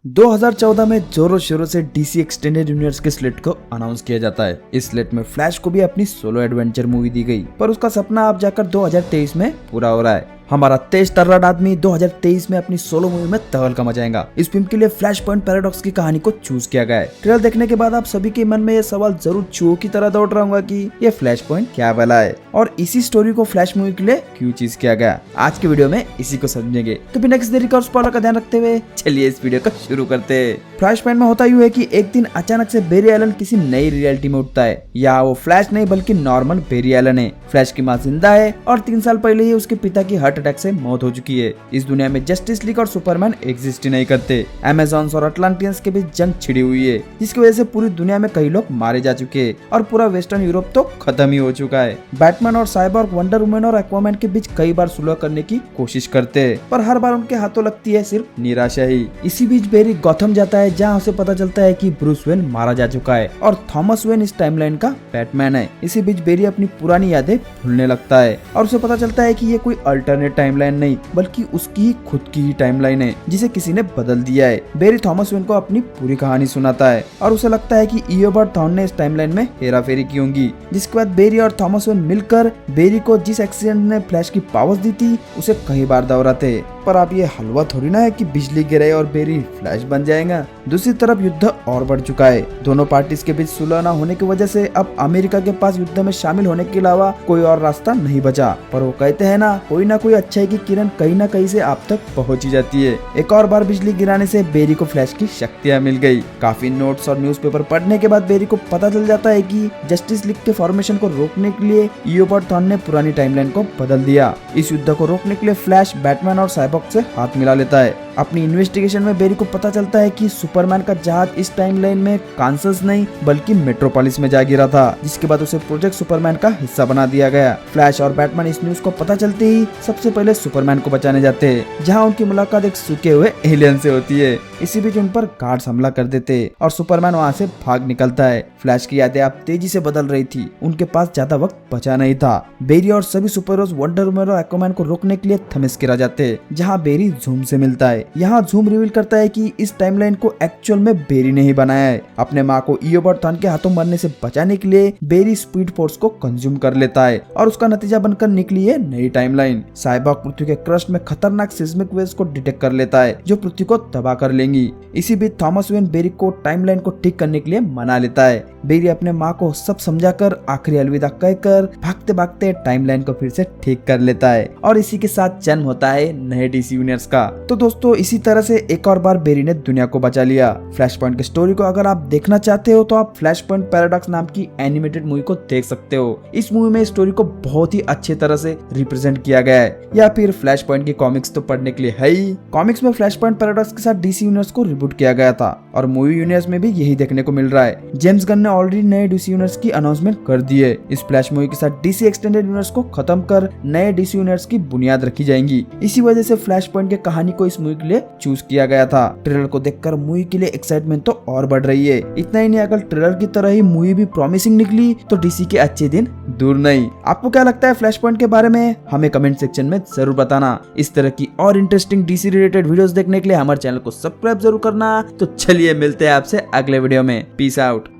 2014 में जोरों शोरों से डीसी एक्सटेंडेड यूनिवर्स के स्लेट को अनाउंस किया जाता है। इस स्लेट में फ्लैश को भी अपनी सोलो एडवेंचर मूवी दी गई, पर उसका सपना अब जाकर 2023 में पूरा हो रहा है। हमारा तेज तर्राट आदमी 2023 में अपनी सोलो मूवी में तहलका मचाएगा। इस फिल्म के लिए फ्लैश पॉइंट पैराडॉक्स की कहानी को चूज किया गया है। ट्रेलर देखने के बाद आप सभी के मन में ये सवाल जरूर चूहों की तरह दौड़ रहा होगा कि ये फ्लैश पॉइंट क्या वाला है और इसी स्टोरी को फ्लैश मूवी के लिए क्यों चूज किया गया। आज के वीडियो में इसी को समझेंगे, तो बिना किसी देरी का स्पॉइलर का ध्यान रखते हुए चलिए इस वीडियो को शुरू करते हैं। फ्लैश पॉइंट में होता यूं है कि एक दिन अचानक से बेरी एलन किसी नई रियलिटी में उठता है। यहाँ वो फ्लैश नहीं बल्कि नॉर्मल बेरी एलन है। फ्लैश की माँ जिंदा है और 3 साल पहले ही उसके पिता की हार्ट अटैक से मौत हो चुकी है। इस दुनिया में जस्टिस लीग और सुपरमैन एग्जिस्ट ही नहीं करते। अमेज़न्स और अटलांटियंस के बीच जंग छिड़ी हुई है, जिसकी वजह से पूरी दुनिया में कई लोग मारे जा चुके हैं और पूरा वेस्टर्न यूरोप तो खत्म ही हो चुका है। बैटमैन और साइबॉर्ग वंडर वुमन और एक्वामैन के बीच कई बार सुलह करने की कोशिश करते हैं, पर हर बार उनके हाथों लगती है सिर्फ निराशा ही। इसी बीच बेरी गॉथम जाता है, जहाँ उसे पता चलता है कि ब्रूस वेन मारा जा चुका है और थॉमस वेन इस टाइमलाइन का बैटमैन है। इसी बीच बेरी अपनी पुरानी यादें भूलने लगता है और उसे पता चलता है कि ये कोई अल्टरनेट टाइमलाइन नहीं बल्कि उसकी ही खुद की ही टाइमलाइन है, जिसे किसी ने बदल दिया है। बेरी थॉमस वेन को अपनी पूरी कहानी सुनाता है और उसे लगता है कि इयोबर्ट थॉर्न ने इस टाइमलाइन में हेराफेरी की होंगी। जिसके बाद बेरी और थॉमस वेन मिलकर बेरी को जिस एक्सीडेंट ने फ्लैश की पावर्स दी थी उसे कई बार दोहराते हैं। पर अब ये हलवा थोड़ी ना है कि बिजली गिरे और बेरी फ्लैश बन जाएगा। दूसरी तरफ युद्ध और बढ़ चुका है। दोनों पार्टीज के बीच सुलह न होने की वजह से अब अमेरिका के पास युद्ध में शामिल होने के अलावा कोई और रास्ता नहीं बचा। पर वो कहते हैं ना कोई अच्छाई की किरण कहीं ना कहीं से आप तक पहुंच ही जाती है। एक और बार बिजली गिराने से बेरी को फ्लैश की शक्तियां मिल गई। काफी नोट्स और न्यूज़पेपर पढ़ने के बाद बेरी को पता चल जाता है कि जस्टिस लीग के फॉर्मेशन को रोकने के लिए इयोबर्ट थॉर्न ने पुरानी टाइमलाइन को बदल दिया। इस युद्ध को रोकने के लिए फ्लैश बैटमैन और साइबॉर्ग से हाथ मिला लेता है। अपनी इन्वेस्टिगेशन में बेरी को पता चलता है कि सुपरमैन का जहाज इस टाइमलाइन में कांसस नहीं बल्कि मेट्रोपोलिस में जा गिरा था, जिसके बाद उसे प्रोजेक्ट सुपरमैन का हिस्सा बना दिया गया। फ्लैश और बैटमैन इस न्यूज को पता चलते ही सबसे पहले सुपरमैन को बचाने जाते हैं, जहां उनकी मुलाकात एक सूखे हुए एलियन से होती है। इसी बीच उन पर गार्ड्स हमला कर देते हैं और सुपरमैन वहां से भाग निकलता है। फ्लैश की यादें अब तेजी से बदल रही थी, उनके पास ज्यादा वक्त बचा नहीं था। बेरी और सभी सुपर हीरोज वंडर वुमन और एक्वामैन को रोकने के लिए थेमेस आ जाते हैं, जहां बेरी जूम से मिलता है। यहाँ जूम रिवील करता है कि इस टाइमलाइन को एक्चुअल में बेरी ने ही बनाया है। अपने माँ को इयोबर्ट थॉर्न के हाथों मरने से बचाने के लिए बेरी स्पीड फोर्स को कंज्यूम कर लेता है और उसका नतीजा बनकर निकली है नई टाइमलाइन। साइबॉर्ग पृथ्वी के क्रस्ट में खतरनाक सिस्मिक वेव्स को डिटेक्ट कर लेता है, जो पृथ्वी को तबाह कर लेंगी। इसी बीच थॉमस वेन बेरी को टाइमलाइन को ठीक करने के लिए मना लेता है। बेरी अपने माँ को सब समझाकर आखिरी अलविदा कहकर भागते भागते टाइमलाइन को फिर से ठीक कर लेता है और इसी के साथ जन्म होता है नए डीसी यूनिवर्स का। तो दोस्तों इसी तरह से एक और बार बेरी ने दुनिया को बचा लिया। फ्लैश पॉइंट की स्टोरी को अगर आप देखना चाहते हो तो आप फ्लैश पॉइंट पैराडॉक्स नाम की एनिमेटेड मूवी को देख सकते हो। इस मूवी में स्टोरी को बहुत ही अच्छे तरह से रिप्रेजेंट किया गया है। या फिर फ्लैश पॉइंट की कॉमिक्स तो पढ़ने के लिए है ही। कॉमिक्स में फ्लैश पॉइंट पैराडॉक्स के साथ डीसी यूनिवर्स को रिबूट किया गया था और मूवी यूनिवर्स में भी यही देखने को मिल रहा है। जेम्स गन ने ऑलरेडी नए डीसी यूनिवर्स की अनाउंसमेंट कर दी है। इस फ्लैश मूवी के साथ डीसी एक्सटेंडेड यूनिवर्स को खत्म कर नए डीसी यूनिवर्स की बुनियाद रखी जाएगी। इसी वजह से फ्लैश पॉइंट की कहानी को इस मूवी के लिए चूज किया गया था। ट्रेलर को देखकर मूवी के लिए एक्साइटमेंट तो और बढ़ रही है। इतना ही नहीं, अगर ट्रेलर की तरह ही मूवी भी प्रॉमिसिंग निकली तो डीसी के अच्छे दिन दूर नहीं। आपको क्या लगता है फ्लैश पॉइंट के बारे में? हमें कमेंट सेक्शन में जरूर बताना। इस तरह की और इंटरेस्टिंग डीसी रिलेटेड वीडियोस देखने के लिए हमारे चैनल को सब्सक्राइब जरूर करना। तो चलिए मिलते हैं आपसे अगले वीडियो में। Peace out.